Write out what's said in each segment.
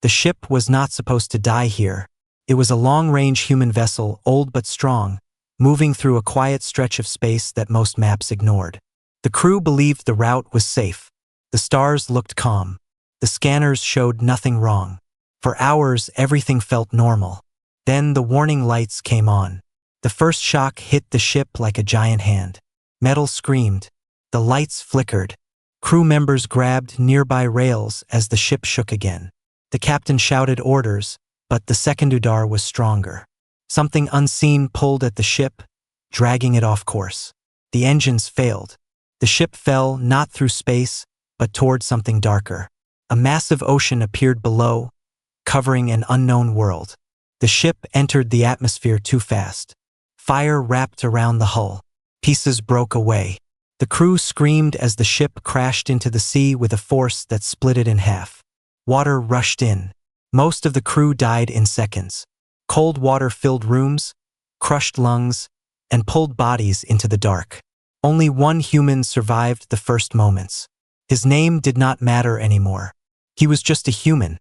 The ship was not supposed to die here. It was a long-range human vessel, old but strong, moving through a quiet stretch of space that most maps ignored. The crew believed the route was safe. The stars looked calm. The scanners showed nothing wrong. For hours, everything felt normal. Then the warning lights came on. The first shock hit the ship like a giant hand. Metal screamed. The lights flickered. Crew members grabbed nearby rails as the ship shook again. The captain shouted orders, but the secondudar was stronger. Something unseen pulled at the ship, dragging it off course. The engines failed. The ship fell not through space, but toward something darker. A massive ocean appeared below, covering an unknown world. The ship entered the atmosphere too fast. Fire wrapped around the hull. Pieces broke away. The crew screamed as the ship crashed into the sea with a force that split it in half. Water rushed in. Most of the crew died in seconds. Cold water filled rooms, crushed lungs, and pulled bodies into the dark. Only one human survived the first moments. His name did not matter anymore. He was just a human,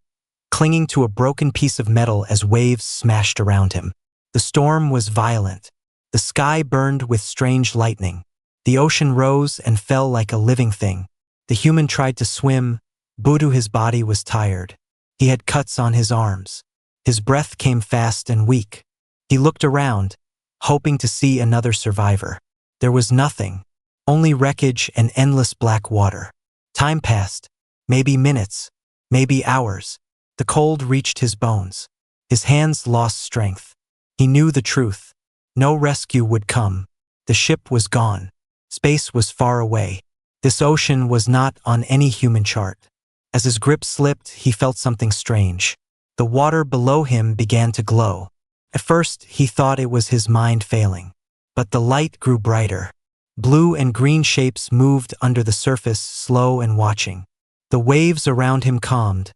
clinging to a broken piece of metal as waves smashed around him. The storm was violent. The sky burned with strange lightning. The ocean rose and fell like a living thing. The human tried to swim, but his body was tired. He had cuts on his arms. His breath came fast and weak. He looked around, hoping to see another survivor. There was nothing, only wreckage and endless black water. Time passed, maybe minutes, maybe hours. The cold reached his bones. His hands lost strength. He knew the truth. No rescue would come. The ship was gone. Space was far away. This ocean was not on any human chart. As his grip slipped, he felt something strange. The water below him began to glow. At first, he thought it was his mind failing. But the light grew brighter. Blue and green shapes moved under the surface, slow and watching. The waves around him calmed,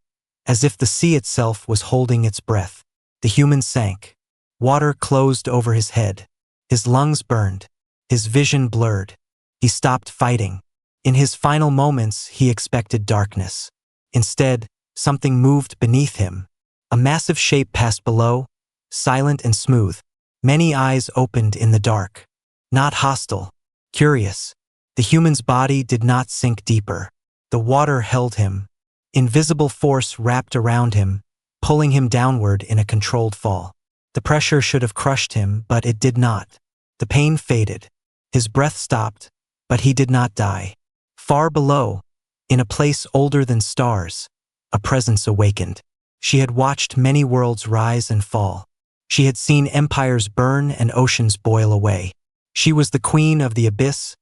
as if the sea itself was holding its breath. The human sank. Water closed over his head. His lungs burned. His vision blurred. He stopped fighting. In his final moments, he expected darkness. Instead, something moved beneath him. A massive shape passed below, silent and smooth. Many eyes opened in the dark. Not hostile, curious. The human's body did not sink deeper. The water held him. Invisible force wrapped around him, pulling him downward in a controlled fall. The pressure should have crushed him, but it did not. The pain faded. His breath stopped, but he did not die. Far below, in a place older than stars, a presence awakened. She had watched many worlds rise and fall. She had seen empires burn and oceans boil away. She was the queen of the abyss,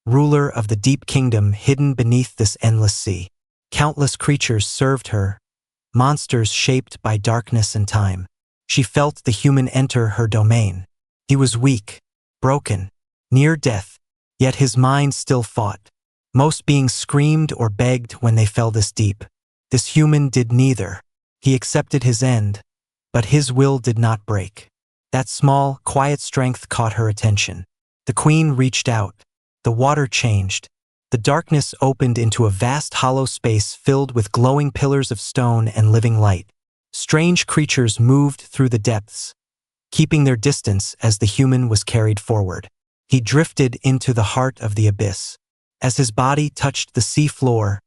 ruler of the deep kingdom hidden beneath this endless sea. Countless creatures served her, monsters shaped by darkness and time. She felt the human enter her domain. He was weak, broken, near death, yet his mind still fought. Most beings screamed or begged when they fell this deep. This human did neither. He accepted his end, but his will did not break. That small, quiet strength caught her attention. The queen reached out. The water changed. The darkness opened into a vast hollow space filled with glowing pillars of stone and living light. Strange creatures moved through the depths, keeping their distance as the human was carried forward. He drifted into the heart of the abyss. As his body touched the sea floor,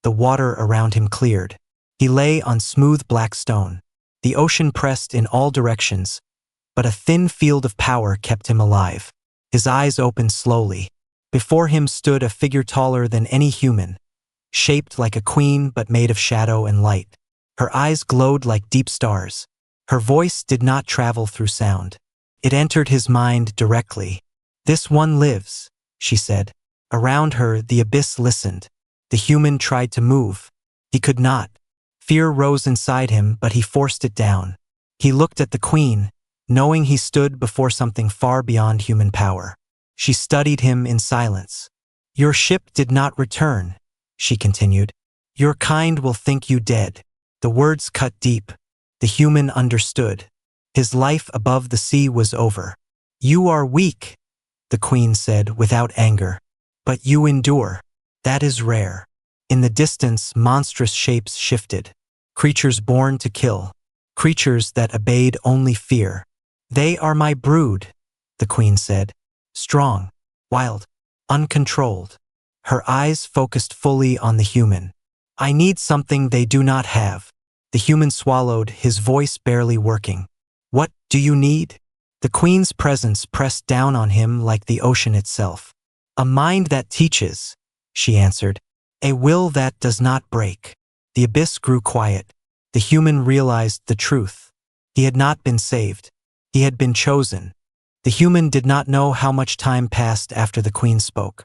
the water around him cleared. He lay on smooth black stone. The ocean pressed in all directions, but a thin field of power kept him alive. His eyes opened slowly. Before him stood a figure taller than any human, shaped like a queen but made of shadow and light. Her eyes glowed like deep stars. Her voice did not travel through sound. It entered his mind directly. "This one lives," she said. Around her, the abyss listened. The human tried to move. He could not. Fear rose inside him, but he forced it down. He looked at the queen, knowing he stood before something far beyond human power. She studied him in silence. "Your ship did not return," she continued. "Your kind will think you dead." The words cut deep. The human understood. His life above the sea was over. "You are weak," the queen said without anger. "But you endure. That is rare." In the distance, monstrous shapes shifted. creatures born to kill, creatures that obeyed only fear. They are my brood, the queen said. Strong, wild, uncontrolled. Her eyes focused fully on the human. I need something they do not have. The human swallowed, his voice barely working. What do you need? The queen's presence pressed down on him like the ocean itself. A mind that teaches, she answered. A will that does not break. The abyss grew quiet. The human realized the truth. He had not been saved. He had been chosen. The human did not know how much time passed after the queen spoke.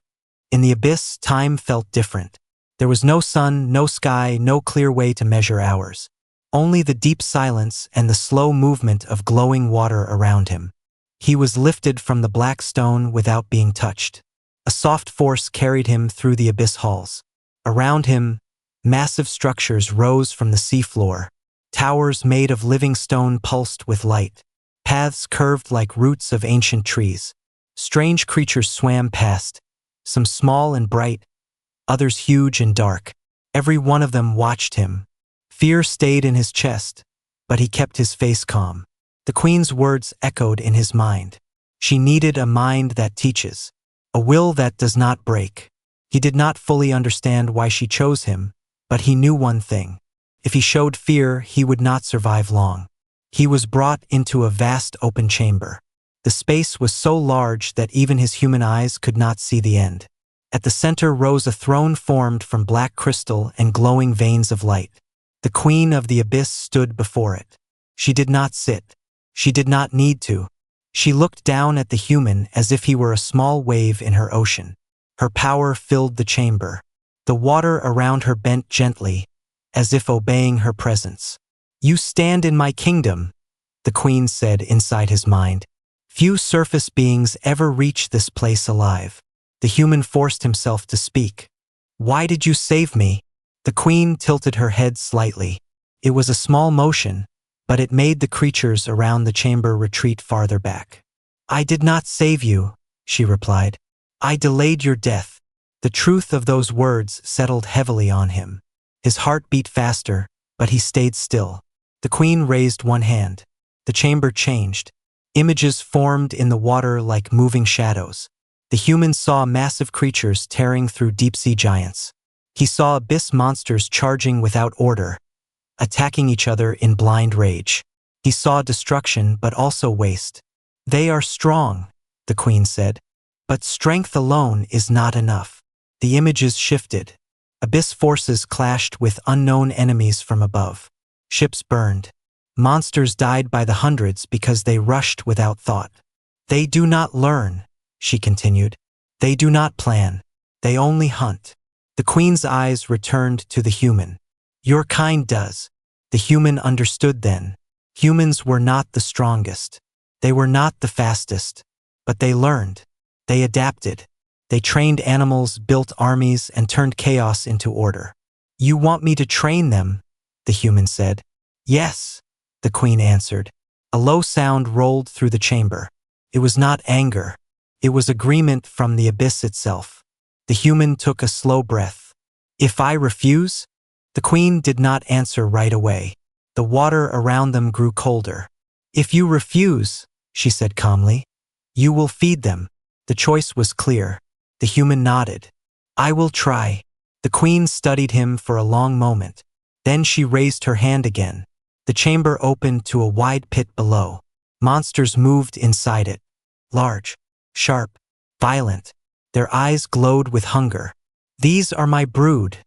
In the abyss, time felt different. There was no sun, no sky, no clear way to measure hours. Only the deep silence and the slow movement of glowing water around him. He was lifted from the black stone without being touched. A soft force carried him through the abyss halls. Around him, massive structures rose from the seafloor. Towers made of living stone pulsed with light. Paths curved like roots of ancient trees. Strange creatures swam past, some small and bright, others huge and dark. Every one of them watched him. Fear stayed in his chest, but he kept his face calm. The queen's words echoed in his mind. She needed a mind that teaches, a will that does not break. He did not fully understand why she chose him, but he knew one thing. If he showed fear, he would not survive long. He was brought into a vast open chamber. The space was so large that even his human eyes could not see the end. At the center rose a throne formed from black crystal and glowing veins of light. The queen of the abyss stood before it. She did not sit. She did not need to. She looked down at the human as if he were a small wave in her ocean. Her power filled the chamber. The water around her bent gently, as if obeying her presence. You stand in my kingdom, the queen said inside his mind. Few surface beings ever reach this place alive. The human forced himself to speak. Why did you save me? The queen tilted her head slightly. It was a small motion, but it made the creatures around the chamber retreat farther back. I did not save you, she replied. I delayed your death. The truth of those words settled heavily on him. His heart beat faster, but he stayed still. The queen raised one hand. The chamber changed. Images formed in the water like moving shadows. The human saw massive creatures tearing through deep-sea giants. He saw abyss monsters charging without order, attacking each other in blind rage. He saw destruction but also waste. They are strong, the queen said. But strength alone is not enough. The images shifted. Abyss forces clashed with unknown enemies from above. Ships burned. Monsters died by the hundreds because they rushed without thought. They do not learn, she continued. They do not plan. They only hunt. The queen's eyes returned to the human. Your kind does. The human understood then. Humans were not the strongest. They were not the fastest. But they learned. They adapted. They trained animals, built armies, and turned chaos into order. You want me to train them? The human said. Yes, the queen answered. A low sound rolled through the chamber. It was not anger. It was agreement from the abyss itself. The human took a slow breath. If I refuse? The queen did not answer right away. The water around them grew colder. If you refuse, she said calmly, you will feed them. The choice was clear. The human nodded. I will try. The queen studied him for a long moment. Then she raised her hand again. The chamber opened to a wide pit below. Monsters moved inside it. Large, sharp, violent. Their eyes glowed with hunger. These are my brood,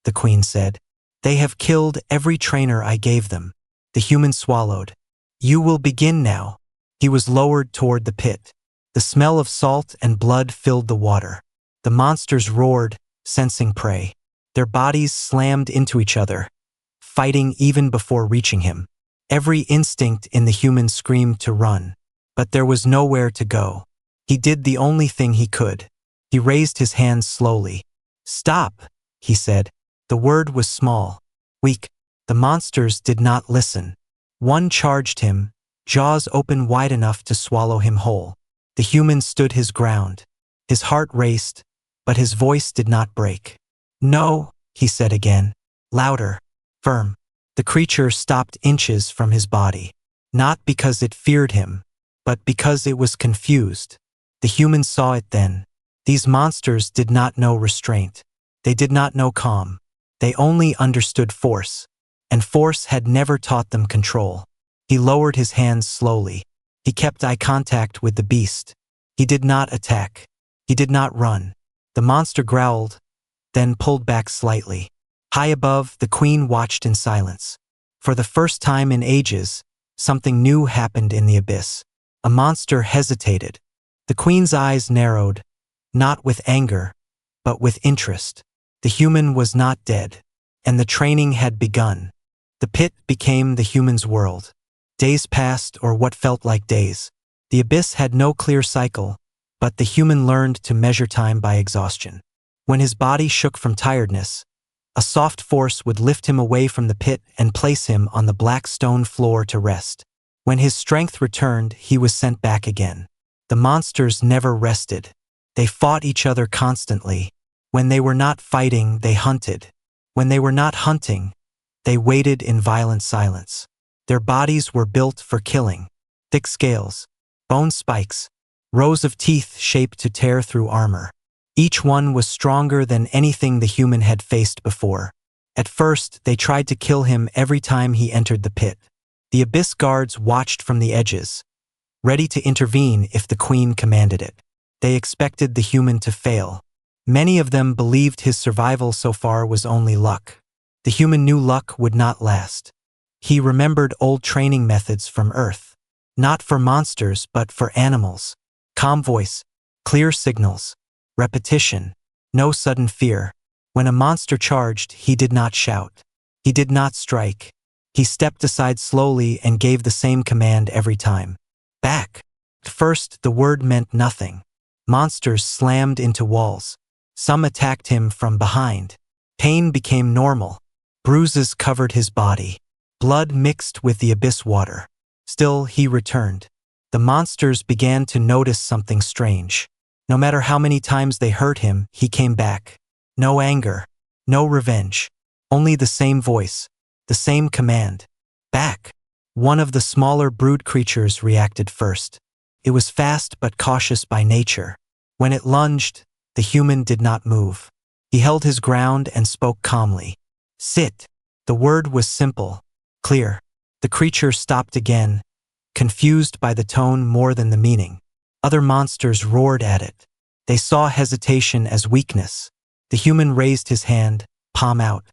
the queen said. They have killed every trainer I gave them. The human swallowed. You will begin now. He was lowered toward the pit. The smell of salt and blood filled the water. The monsters roared, sensing prey. Their bodies slammed into each other, fighting even before reaching him. Every instinct in the human screamed to run, but there was nowhere to go. He did the only thing he could. He raised his hands slowly. Stop, he said. The word was small, weak. The monsters did not listen. One charged him, jaws open wide enough to swallow him whole. The human stood his ground. His heart raced, but his voice did not break. No, he said again, louder, firm. The creature stopped inches from his body. Not because it feared him, but because it was confused. The human saw it then. These monsters did not know restraint. They did not know calm. They only understood force. And force had never taught them control. He lowered his hands slowly. He kept eye contact with the beast. He did not attack. He did not run. The monster growled, then pulled back slightly. High above, the queen watched in silence. For the first time in ages, something new happened in the abyss. A monster hesitated. The queen's eyes narrowed, not with anger, but with interest. The human was not dead, and the training had begun. The pit became the human's world. Days passed, or what felt like days. The abyss had no clear cycle, but the human learned to measure time by exhaustion. When his body shook from tiredness, a soft force would lift him away from the pit and place him on the black stone floor to rest. When his strength returned, he was sent back again. The monsters never rested. They fought each other constantly. When they were not fighting, they hunted. When they were not hunting, they waited in violent silence. Their bodies were built for killing. Thick scales, bone spikes, rows of teeth shaped to tear through armor. Each one was stronger than anything the human had faced before. At first, they tried to kill him every time he entered the pit. The abyss guards watched from the edges, ready to intervene if the queen commanded it. They expected the human to fail. Many of them believed his survival so far was only luck. The human knew luck would not last. He remembered old training methods from Earth. Not for monsters, but for animals. Calm voice, clear signals, repetition, no sudden fear. When a monster charged, he did not shout. He did not strike. He stepped aside slowly and gave the same command every time. Back. At first, the word meant nothing. Monsters slammed into walls. Some attacked him from behind. Pain became normal. Bruises covered his body. Blood mixed with the abyss water. Still, he returned. The monsters began to notice something strange. No matter how many times they hurt him, he came back. No anger, no revenge. Only the same voice, the same command. Back. One of the smaller brood creatures reacted first. It was fast but cautious by nature. When it lunged, the human did not move. He held his ground and spoke calmly. Sit. The word was simple, clear. The creature stopped again, confused by the tone more than the meaning. Other monsters roared at it. They saw hesitation as weakness. The human raised his hand, palm out.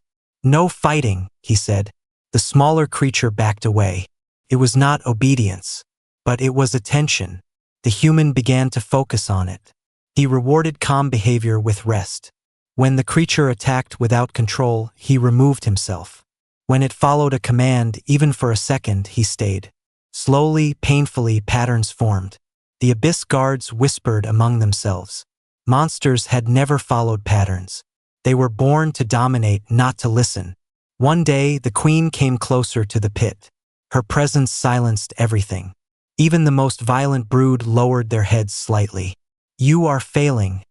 No fighting, he said. The smaller creature backed away. It was not obedience, but it was attention. The human began to focus on it. He rewarded calm behavior with rest. When the creature attacked without control, he removed himself. When it followed a command, even for a second, he stayed. Slowly, painfully, patterns formed. The abyss guards whispered among themselves. Monsters had never followed patterns. They were born to dominate, not to listen. One day, the queen came closer to the pit. Her presence silenced everything. Even the most violent brood lowered their heads slightly. You are failing,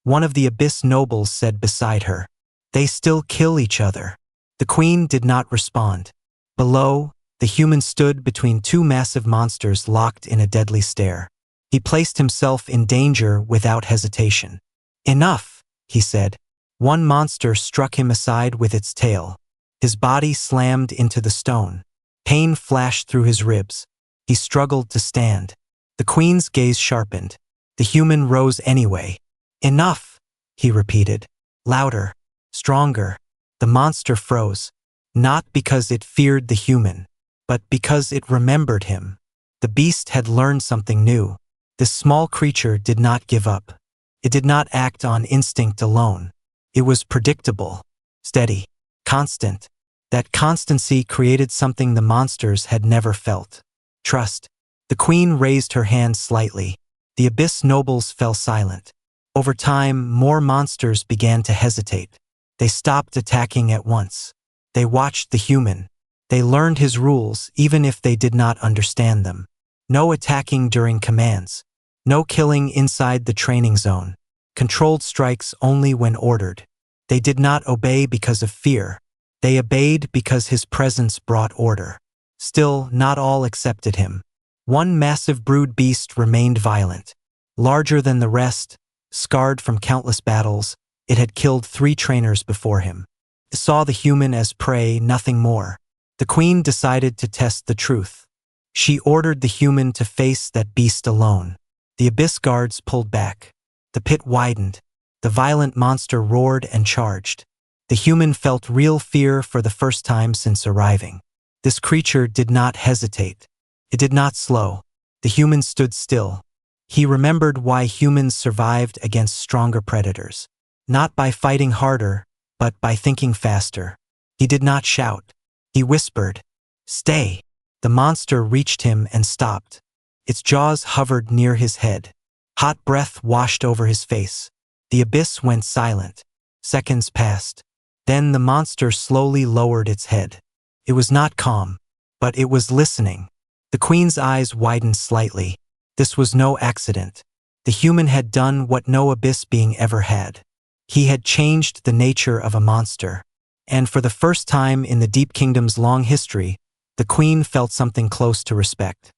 one of the abyss nobles said beside her. They still kill each other. The queen did not respond. Below, the human stood between two massive monsters locked in a deadly stare. He placed himself in danger without hesitation. Enough, he said. One monster struck him aside with its tail. His body slammed into the stone. Pain flashed through his ribs. He struggled to stand. The queen's gaze sharpened. The human rose anyway. Enough, he repeated. Louder, stronger. The monster froze. Not because it feared the human, but because it remembered him. The beast had learned something new. This small creature did not give up. It did not act on instinct alone. It was predictable, steady, constant. That constancy created something the monsters had never felt. Trust. The queen raised her hand slightly. The abyss nobles fell silent. Over time, more monsters began to hesitate. They stopped attacking at once. They watched the human. They learned his rules even if they did not understand them. No attacking during commands. No killing inside the training zone. Controlled strikes only when ordered. They did not obey because of fear. They obeyed because his presence brought order. Still, not all accepted him. One massive brood beast remained violent. Larger than the rest, scarred from countless battles, it had killed 3 trainers before him. It saw the human as prey, nothing more. The queen decided to test the truth. She ordered the human to face that beast alone. The abyss guards pulled back. The pit widened. The violent monster roared and charged. The human felt real fear for the first time since arriving. This creature did not hesitate. It did not slow. The human stood still. He remembered why humans survived against stronger predators. Not by fighting harder, but by thinking faster. He did not shout. He whispered, "Stay." The monster reached him and stopped. Its jaws hovered near his head. Hot breath washed over his face. The abyss went silent. Seconds passed. Then the monster slowly lowered its head. It was not calm, but it was listening. The queen's eyes widened slightly. This was no accident. The human had done what no abyss being ever had. He had changed the nature of a monster. And for the first time in the Deep Kingdom's long history, the queen felt something close to respect.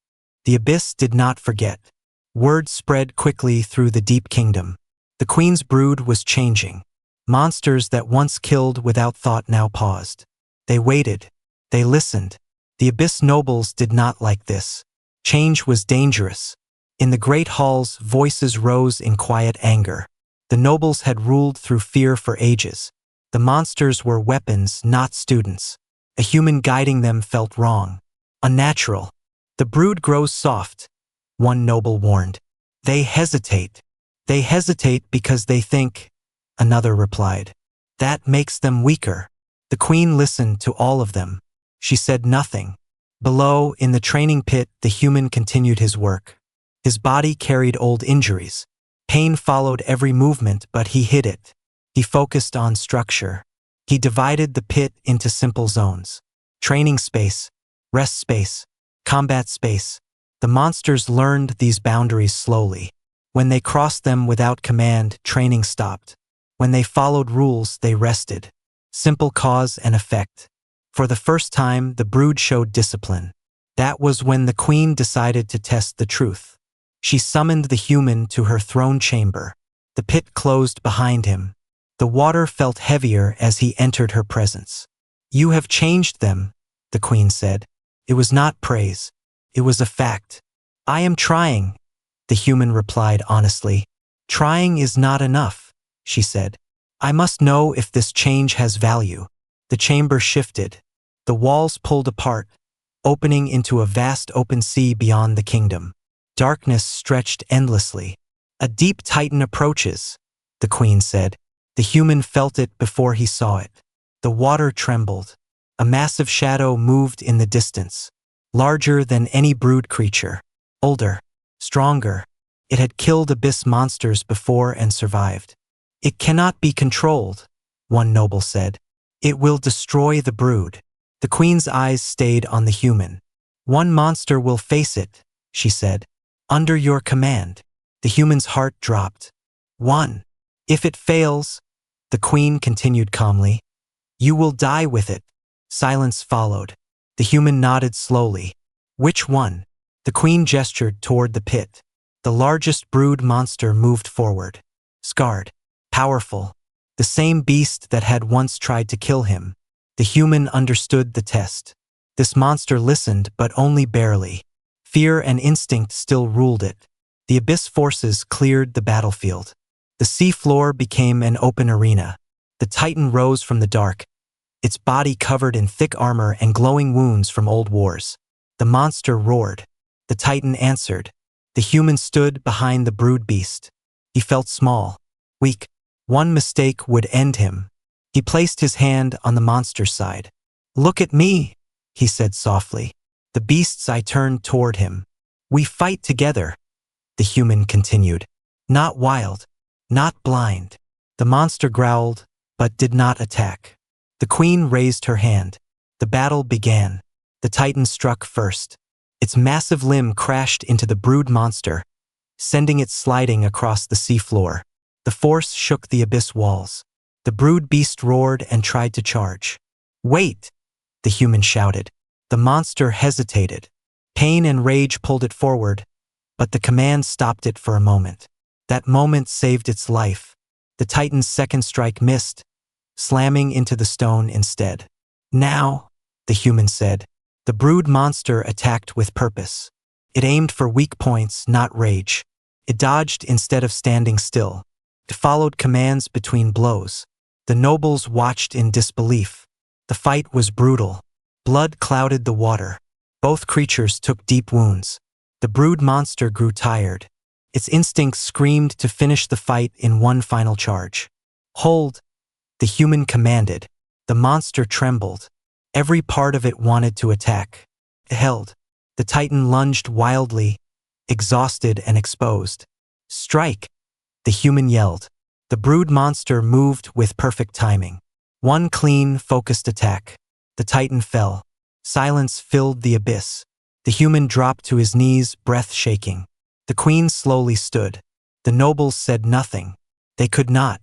The abyss did not forget. Word spread quickly through the Deep Kingdom. The queen's brood was changing. Monsters that once killed without thought now paused. They waited. They listened. The abyss nobles did not like this. Change was dangerous. In the great halls, voices rose in quiet anger. The nobles had ruled through fear for ages. The monsters were weapons, not students. A human guiding them felt wrong. Unnatural. The brood grows soft, one noble warned. They hesitate. They hesitate because they think, another replied. That makes them weaker. The queen listened to all of them. She said nothing. Below, in the training pit, the human continued his work. His body carried old injuries. Pain followed every movement, but he hid it. He focused on structure. He divided the pit into simple zones. Training space, rest space, combat space. The monsters learned these boundaries slowly. When they crossed them without command, training stopped. When they followed rules, they rested. Simple cause and effect. For the first time, the brood showed discipline. That was when the queen decided to test the truth. She summoned the human to her throne chamber. The pit closed behind him. The water felt heavier as he entered her presence. "You have changed them," the queen said. It was not praise. It was a fact. "I am trying," the human replied honestly. "Trying is not enough," she said. "I must know if this change has value." The chamber shifted. The walls pulled apart, opening into a vast open sea beyond the kingdom. Darkness stretched endlessly. "A deep titan approaches," the queen said. The human felt it before he saw it. The water trembled. A massive shadow moved in the distance. Larger than any brood creature. Older. Stronger. It had killed abyss monsters before and survived. "It cannot be controlled," one noble said. "It will destroy the brood." The queen's eyes stayed on the human. "One monster will face it," she said. "Under your command." The human's heart dropped. "One. If it fails," the queen continued calmly, "you will die with it." Silence followed. The human nodded slowly. "Which one?" The queen gestured toward the pit. The largest brood monster moved forward. Scarred. Powerful. The same beast that had once tried to kill him. The human understood the test. This monster listened, but only barely. Fear and instinct still ruled it. The abyss forces cleared the battlefield. The sea floor became an open arena. The titan rose from the dark, its body covered in thick armor and glowing wounds from old wars. The monster roared. The titan answered. The human stood behind the brood beast. He felt small, weak. One mistake would end him. He placed his hand on the monster's side. "Look at me," he said softly. The beast's eye turned toward him. "We fight together," the human continued. "Not wild, not blind." The monster growled, but did not attack. The queen raised her hand. The battle began. The titan struck first. Its massive limb crashed into the brood monster, sending it sliding across the seafloor. The force shook the abyss walls. The brood beast roared and tried to charge. "Wait!" the human shouted. The monster hesitated. Pain and rage pulled it forward, but the command stopped it for a moment. That moment saved its life. The Titan's second strike missed, slamming into the stone instead. "Now," the human said. The brood monster attacked with purpose. It aimed for weak points, not rage. It dodged instead of standing still. It followed commands between blows. The nobles watched in disbelief. The fight was brutal. Blood clouded the water. Both creatures took deep wounds. The brood monster grew tired. Its instincts screamed to finish the fight in one final charge. "Hold," the human commanded. The monster trembled. Every part of it wanted to attack. It held. The Titan lunged wildly, exhausted and exposed. "Strike!" the human yelled. The brood monster moved with perfect timing. One clean, focused attack. The Titan fell. Silence filled the abyss. The human dropped to his knees, breath shaking. The queen slowly stood. The nobles said nothing. They could not.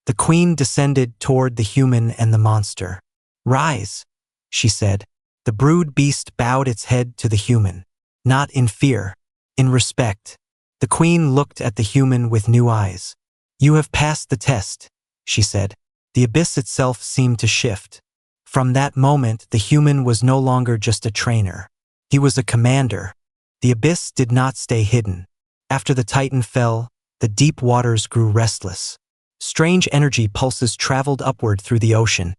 The queen descended toward the human and the monster. "Rise," she said. The brood beast bowed its head to the human. Not in fear, in respect. The queen looked at the human with new eyes. "You have passed the test," she said. The abyss itself seemed to shift. From that moment, the human was no longer just a trainer. He was a commander. The abyss did not stay hidden. After the Titan fell, the deep waters grew restless. Strange energy pulses traveled upward through the ocean,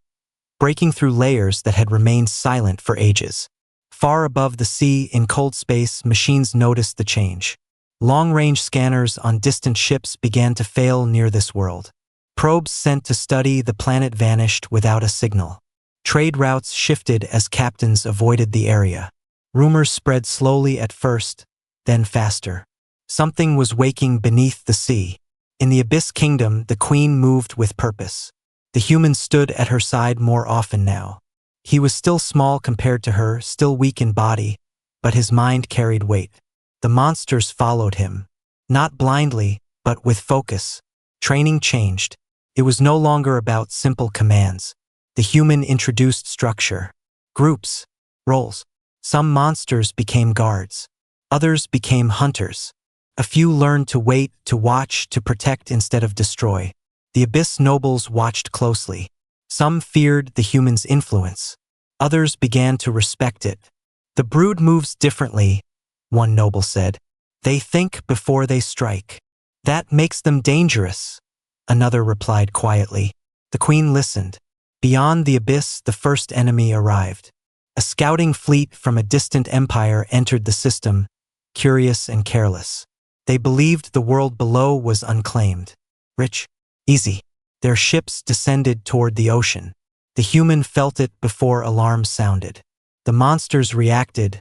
breaking through layers that had remained silent for ages. Far above the sea, in cold space, machines noticed the change. Long-range scanners on distant ships began to fail near this world. Probes sent to study the planet vanished without a signal. Trade routes shifted as captains avoided the area. Rumors spread slowly at first, then faster. Something was waking beneath the sea. In the Abyss Kingdom, the queen moved with purpose. The human stood at her side more often now. He was still small compared to her, still weak in body, but his mind carried weight. The monsters followed him. Not blindly, but with focus. Training changed. It was no longer about simple commands. The human introduced structure. Groups. Roles. Some monsters became guards. Others became hunters. A few learned to wait, to watch, to protect instead of destroy. The Abyss nobles watched closely. Some feared the human's influence. Others began to respect it. "The brood moves differently," one noble said. "They think before they strike. That makes them dangerous," another replied quietly. The queen listened. Beyond the abyss, the first enemy arrived. A scouting fleet from a distant empire entered the system, curious and careless. They believed the world below was unclaimed. Rich. Easy. Their ships descended toward the ocean. The human felt it before alarms sounded. The monsters reacted,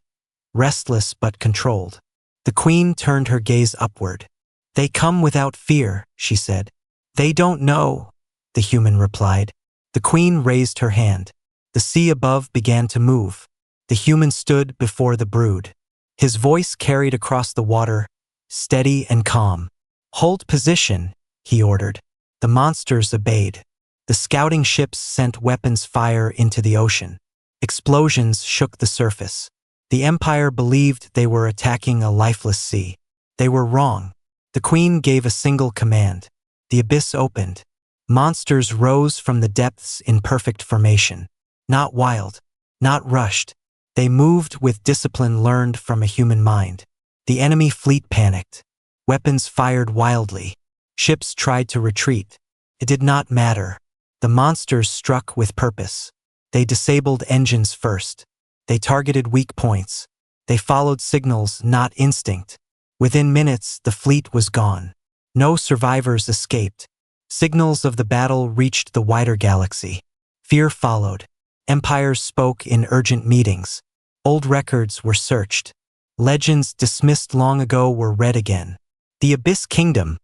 restless but controlled. The queen turned her gaze upward. "They come without fear," she said. "They don't know," the human replied. The queen raised her hand. The sea above began to move. The human stood before the brood. His voice carried across the water, steady and calm. "Hold position," he ordered. The monsters obeyed. The scouting ships sent weapons fire into the ocean. Explosions shook the surface. The Empire believed they were attacking a lifeless sea. They were wrong. The queen gave a single command. The abyss opened. Monsters rose from the depths in perfect formation. Not wild, not rushed. They moved with discipline learned from a human mind. The enemy fleet panicked. Weapons fired wildly. Ships tried to retreat. It did not matter. The monsters struck with purpose. They disabled engines first. They targeted weak points. They followed signals, not instinct. Within minutes, the fleet was gone. No survivors escaped. Signals of the battle reached the wider galaxy. Fear followed. Empires spoke in urgent meetings. Old records were searched. Legends dismissed long ago were read again. "The Abyss Kingdom,"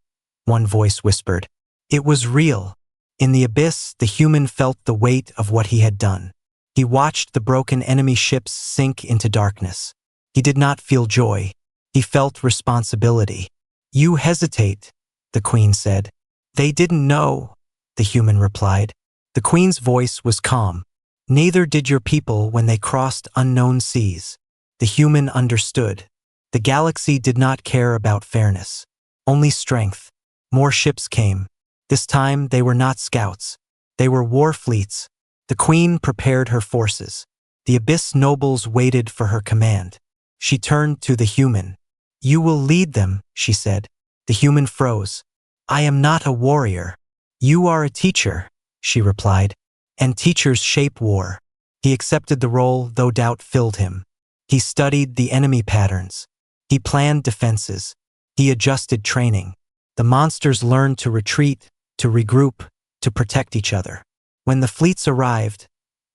one voice whispered. It was real. In the abyss, the human felt the weight of what he had done. He watched the broken enemy ships sink into darkness. He did not feel joy. He felt responsibility. "You hesitate," the queen said. "They didn't know," the human replied. The queen's voice was calm. Neither did your people when they crossed unknown seas. The human understood. The galaxy did not care about fairness. Only strength. More ships came. This time they were not scouts. They were war fleets. The queen prepared her forces. The abyss nobles waited for her command. She turned to the human. You will lead them, she said. The human froze. I am not a warrior. You are a teacher, she replied. And teachers shape war. He accepted the role, though doubt filled him. He studied the enemy patterns. He planned defenses. He adjusted training. The monsters learned to retreat, to regroup, to protect each other. When the fleets arrived,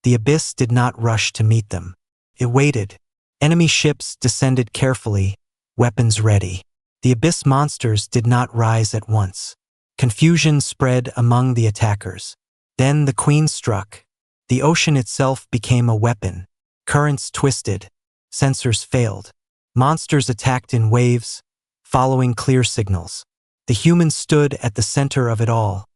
the abyss did not rush to meet them. It waited. Enemy ships descended carefully, weapons ready. The abyss monsters did not rise at once. Confusion spread among the attackers. Then the queen struck. The ocean itself became a weapon. Currents twisted. Sensors failed. Monsters attacked in waves, following clear signals. The human stood at the center of it all,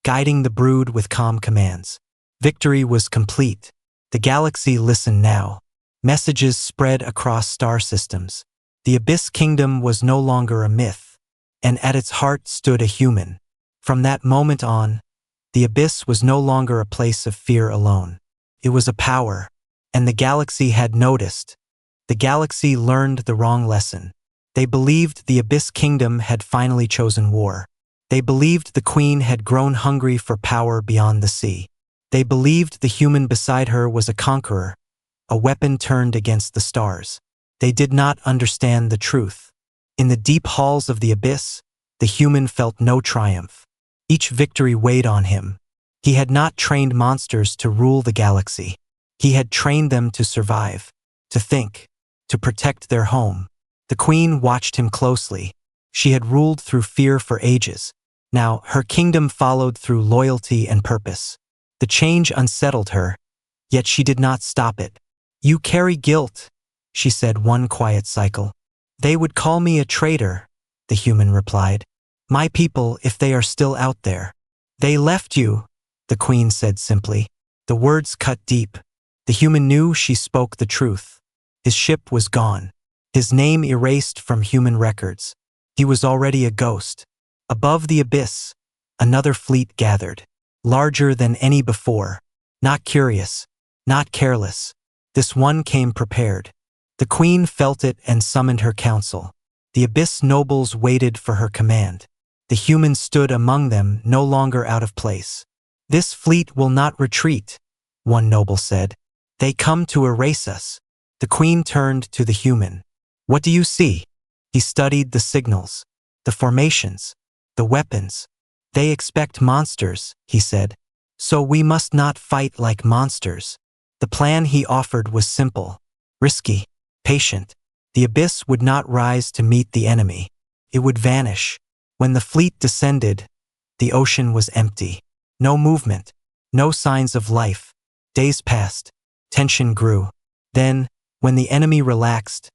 guiding the brood with calm commands. Victory was complete. The galaxy listened now. Messages spread across star systems. The Abyss Kingdom was no longer a myth, and at its heart stood a human. From that moment on, the Abyss was no longer a place of fear alone. It was a power, and the galaxy had noticed. The galaxy learned the wrong lesson. They believed the Abyss Kingdom had finally chosen war. They believed the queen had grown hungry for power beyond the sea. They believed the human beside her was a conqueror, a weapon turned against the stars. They did not understand the truth. In the deep halls of the abyss, the human felt no triumph. Each victory weighed on him. He had not trained monsters to rule the galaxy. He had trained them to survive, to think, to protect their home. The queen watched him closely. She had ruled through fear for ages. Now, her kingdom followed through loyalty and purpose. The change unsettled her, yet she did not stop it. You carry guilt, she said one quiet cycle. They would call me a traitor, the human replied. My people, if they are still out there. They left you, the queen said simply. The words cut deep. The human knew she spoke the truth. His ship was gone. His name erased from human records. He was already a ghost. Above the abyss, another fleet gathered, larger than any before. Not curious, not careless. This one came prepared. The queen felt it and summoned her council. The abyss nobles waited for her command. The human stood among them, no longer out of place. This fleet will not retreat, one noble said. They come to erase us. The queen turned to the human. What do you see? He studied the signals, the formations, the weapons. They expect monsters, he said. So we must not fight like monsters. The plan he offered was simple, risky, patient. The abyss would not rise to meet the enemy. It would vanish. When the fleet descended, the ocean was empty. No movement, no signs of life. Days passed. Tension grew. Then, when the enemy relaxed,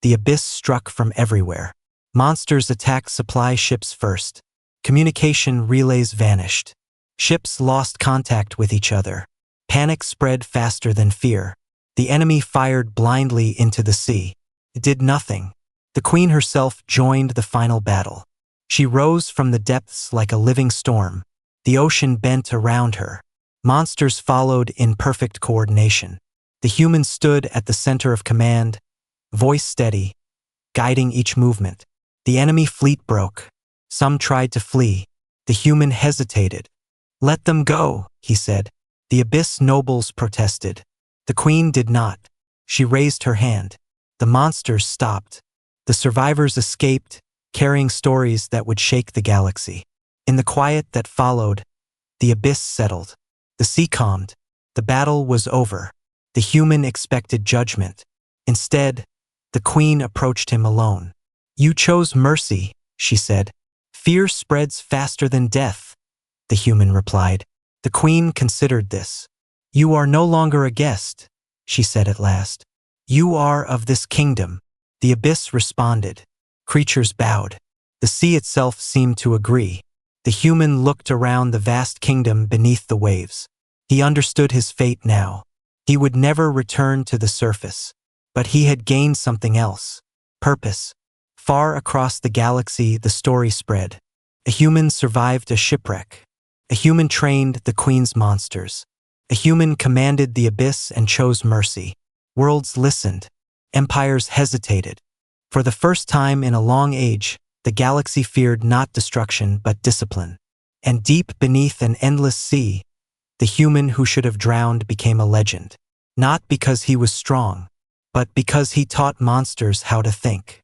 the abyss struck from everywhere. Monsters attacked supply ships first. Communication relays vanished. Ships lost contact with each other. Panic spread faster than fear. The enemy fired blindly into the sea. It did nothing. The queen herself joined the final battle. She rose from the depths like a living storm. The ocean bent around her. Monsters followed in perfect coordination. The human stood at the center of command, voice steady, guiding each movement. The enemy fleet broke. Some tried to flee. The human hesitated. Let them go, he said. The abyss nobles protested. The queen did not. She raised her hand. The monsters stopped. The survivors escaped, carrying stories that would shake the galaxy. In the quiet that followed, the abyss settled. The sea calmed. The battle was over. The human expected judgment. Instead, the queen approached him alone. You chose mercy, she said. Fear spreads faster than death, the human replied. The queen considered this. You are no longer a guest, she said at last. You are of this kingdom. The abyss responded. Creatures bowed. The sea itself seemed to agree. The human looked around the vast kingdom beneath the waves. He understood his fate now. He would never return to the surface. But he had gained something else. Purpose. Far across the galaxy, the story spread. A human survived a shipwreck. A human trained the Queen's monsters. A human commanded the abyss and chose mercy. Worlds listened. Empires hesitated. For the first time in a long age, the galaxy feared not destruction but discipline. And deep beneath an endless sea, the human who should have drowned became a legend. Not because he was strong, but because he taught monsters how to think.